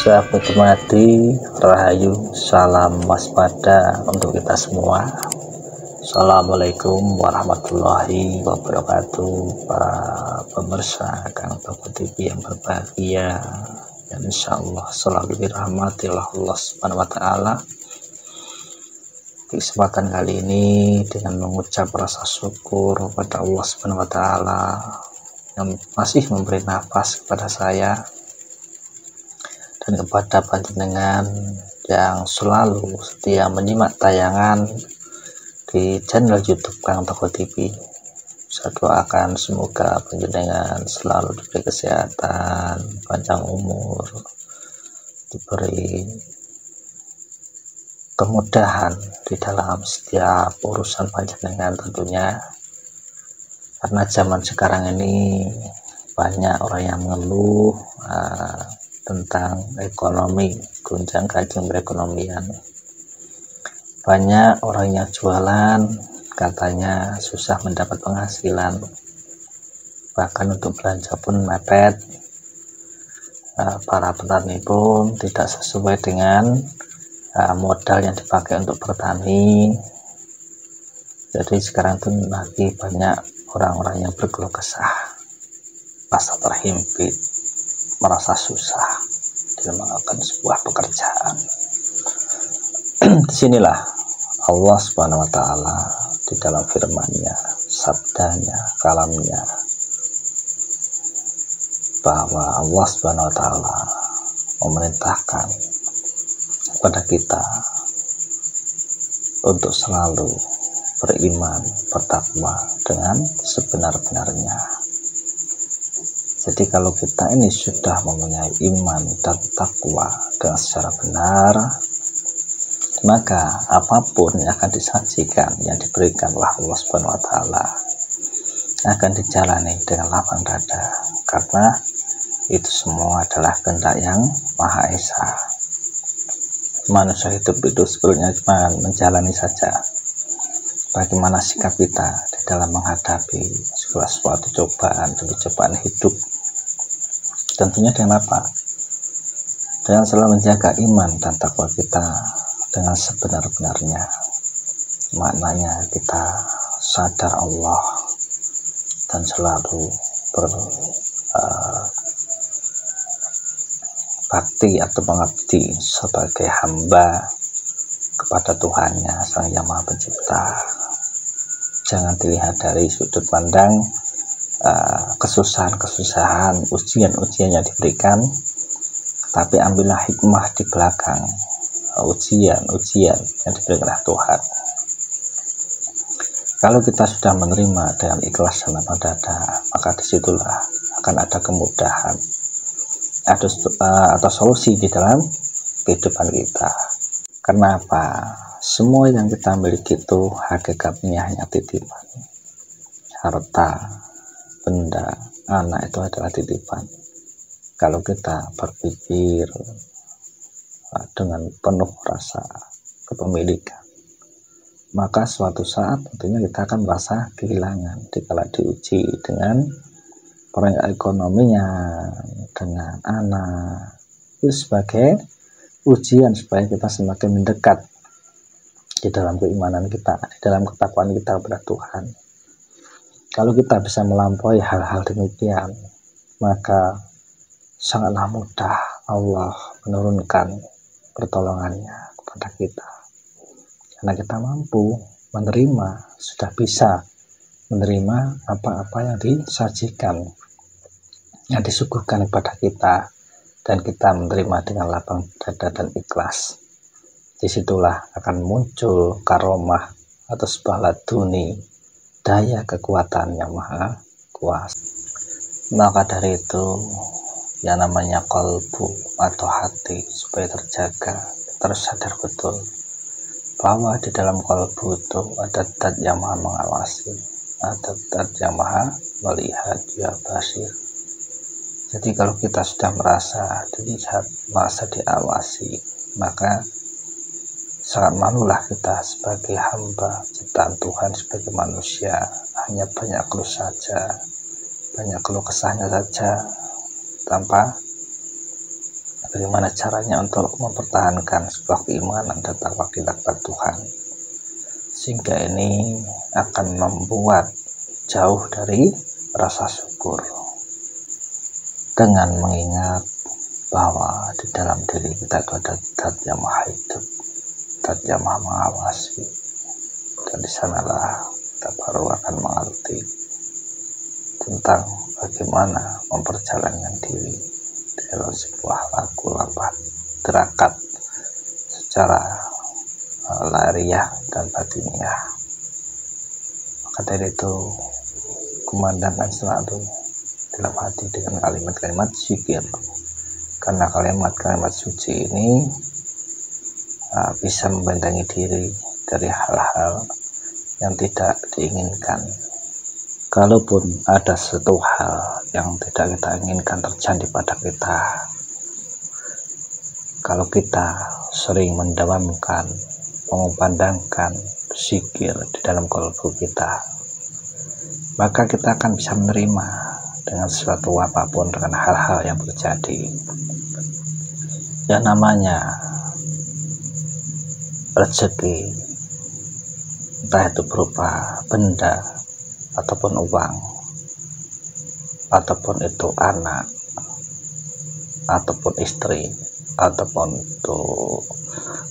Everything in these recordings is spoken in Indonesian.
Sahabat Mati, Rahayu, salam waspada untuk kita semua. Assalamualaikum warahmatullahi wabarakatuh. Para pemirsa Kang Toko TV yang berbahagia, dan insya Allah selalu dirahmati oleh Allah Subhanahu wa Ta'ala. Di kesempatan kali ini dengan mengucap rasa syukur kepada Allah Subhanahu wa Ta'ala yang masih memberi nafas kepada saya dan kepada panjenengan yang selalu setia menyimak tayangan di channel YouTube Kang Toko TV. Saya doakan semoga panjenengan selalu diberi kesehatan, panjang umur, diberi kemudahan di dalam setiap urusan panjenengan tentunya. Karena zaman sekarang ini banyak orang yang mengeluh tentang ekonomi, gonjang-ganjing perekonomian. Banyak orang yang jualan katanya susah mendapat penghasilan, bahkan untuk belanja pun mepet. Para petani pun tidak sesuai dengan modal yang dipakai untuk bertani. Jadi sekarang itu lagi banyak orang-orang yang berkeluh kesah, rasa terhimpit, merasa susah dalam melakukan sebuah pekerjaan. Disinilah Allah Subhanahu wa Ta'ala di dalam firman-Nya, sabdanya, kalamnya, bahwa Allah Subhanahu wa Ta'ala memerintahkan kepada kita untuk selalu beriman, bertakwa dengan sebenar-benarnya. Jadi kalau kita ini sudah mempunyai iman dan takwa dengan secara benar, maka apapun yang akan disajikan, yang diberikan oleh Allah Subhanahu wa Ta'ala akan dijalani dengan lapang dada, karena itu semua adalah kehendak yang Maha Esa. Manusia hidup itu sebetulnya cuma menjalani saja. Bagaimana sikap kita di dalam menghadapi segala suatu cobaan demi cobaan hidup. Tentunya dengan apa? Dengan selalu menjaga iman dan takwa kita dengan sebenar-benarnya. Maknanya kita sadar Allah dan selalu berbakti atau mengabdi sebagai hamba kepada Tuhannya, Sang Yang Maha Pencipta. Jangan dilihat dari sudut pandang kesusahan-kesusahan, ujian-ujian yang diberikan, tapi ambillah hikmah di belakang ujian-ujian yang diberikan oleh Tuhan. Kalau kita sudah menerima dengan ikhlas dan lapang dada, maka disitulah akan ada kemudahan atau solusi di dalam kehidupan kita. Kenapa? Semua yang kita miliki itu hakikatnya hanya titipan. Harta, benda, anak itu adalah titipan. Kalau kita berpikir dengan penuh rasa kepemilikan, maka suatu saat tentunya kita akan merasa kehilangan dikala diuji dengan peringkat ekonominya, dengan anak. Itu sebagai ujian supaya kita semakin mendekat di dalam keimanan kita, di dalam ketakwaan kita kepada Tuhan. Kalau kita bisa melampaui hal-hal demikian, maka sangatlah mudah Allah menurunkan pertolongannya kepada kita. Karena kita mampu menerima, sudah bisa menerima apa-apa yang disajikan, yang disuguhkan kepada kita, dan kita menerima dengan lapang dada dan ikhlas. Disitulah akan muncul karomah atau sebuah laduni, daya kekuatan yang maha kuasa. Maka dari itu yang namanya qalbu atau hati supaya terjaga, terus sadar betul bahwa di dalam qalbu itu ada zat yang maha mengawasi, ada zat yang maha melihat, ya basir. Jadi kalau kita sudah merasa dilihat, merasa diawasi, maka sangat malulah kita sebagai hamba ciptaan Tuhan, sebagai manusia hanya banyak keluh saja, banyak keluh kesahnya saja, tanpa bagaimana caranya untuk mempertahankan sebuah keimanan dan takwa kita kepada Tuhan, sehingga ini akan membuat jauh dari rasa syukur, dengan mengingat bahwa di dalam diri kita itu ada Zat yang maha hidup, Zat yang maha mengawasi, dan di sanalah kita baru akan mengerti tentang bagaimana memperjalankan diri dalam sebuah laku lapat terakat secara lahiriah dan batiniah. Maka dari itu, kumandangkan selalu dalam hati dengan kalimat-kalimat zikir, karena kalimat-kalimat suci ini bisa membentengi diri dari hal-hal yang tidak diinginkan. Kalaupun ada satu hal yang tidak kita inginkan terjadi pada kita, kalau kita sering mendawamkan, mengumandangkan zikir di dalam kalbu kita, maka kita akan bisa menerima dengan sesuatu apapun, dengan hal-hal yang terjadi. Yang namanya rezeki, entah itu berupa benda ataupun uang, ataupun itu anak, ataupun istri, ataupun itu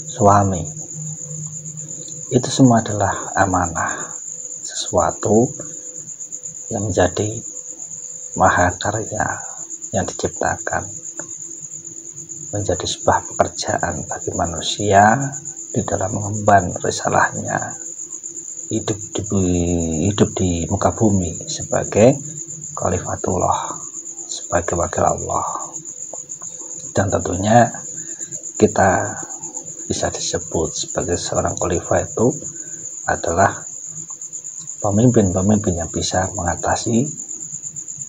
suami, itu semua adalah amanah, sesuatu yang menjadi mahakarya yang diciptakan, menjadi sebuah pekerjaan bagi manusia di dalam mengemban risalahnya, hidup di muka bumi sebagai khalifatullah, sebagai wakil Allah. Dan tentunya kita bisa disebut sebagai seorang khalifah itu adalah pemimpin-pemimpin yang bisa mengatasi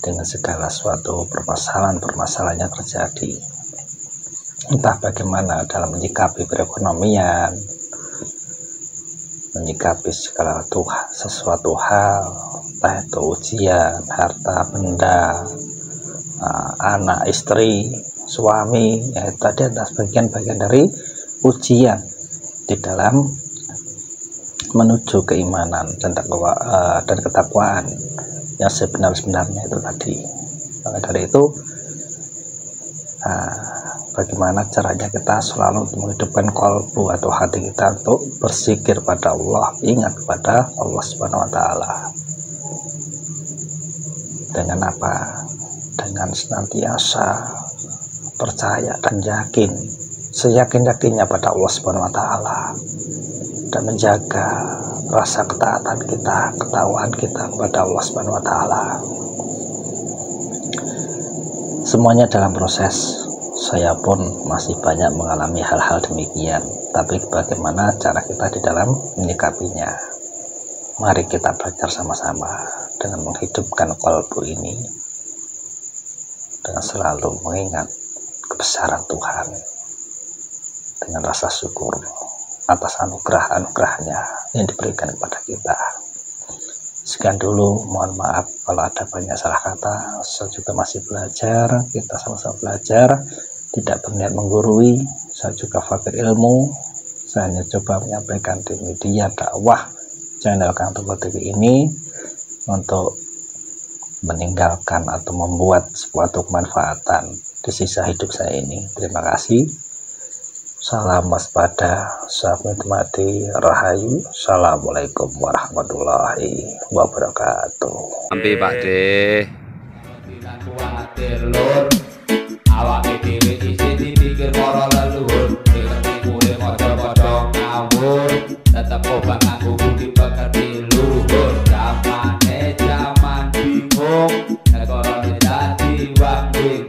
dengan segala suatu permasalahan-permasalahan yang terjadi, entah bagaimana dalam menyikapi perekonomian, menyikapi segala sesuatu hal, entah itu ujian, harta benda, anak, istri, suami, ya tadi adalah bagian-bagian dari ujian di dalam menuju keimanan dan ketakwaan yang sebenar-benarnya itu tadi. Maka dari itu, bagaimana caranya kita selalu menghidupkan kalbu atau hati kita untuk berzikir pada Allah, ingat kepada Allah Subhanahu wa Ta'ala. Dengan apa? Dengan senantiasa percaya dan yakin, seyakin-yakinnya pada Allah Subhanahu wa Ta'ala, dan menjaga rasa ketaatan kita, ketakwaan kita kepada Allah Subhanahu wa Ta'ala. Semuanya dalam proses. Saya pun masih banyak mengalami hal-hal demikian, tapi bagaimana cara kita di dalam menyikapinya? Mari kita belajar sama-sama dengan menghidupkan kalbu ini, dengan selalu mengingat kebesaran Tuhan, dengan rasa syukur atas anugerah-anugerahnya yang diberikan kepada kita. Sekian dulu, mohon maaf kalau ada banyak salah kata. Saya juga masih belajar, kita sama-sama belajar, tidak berniat menggurui. Saya juga fakir ilmu, saya hanya coba menyampaikan di media dakwah channel Kang Toko TV ini untuk meninggalkan atau membuat suatu kemanfaatan di sisa hidup saya ini. Terima kasih. Salam waspada, salam mati, rahayu. Assalamualaikum warahmatullahi wabarakatuh. Ambil Pak D. Awak dhewe isih dipikir para leluhur, dikure padha-padha ngawur, tetep obat nganggo budi pekerti luhur. Zamane zaman bingung, negara dadi wanging.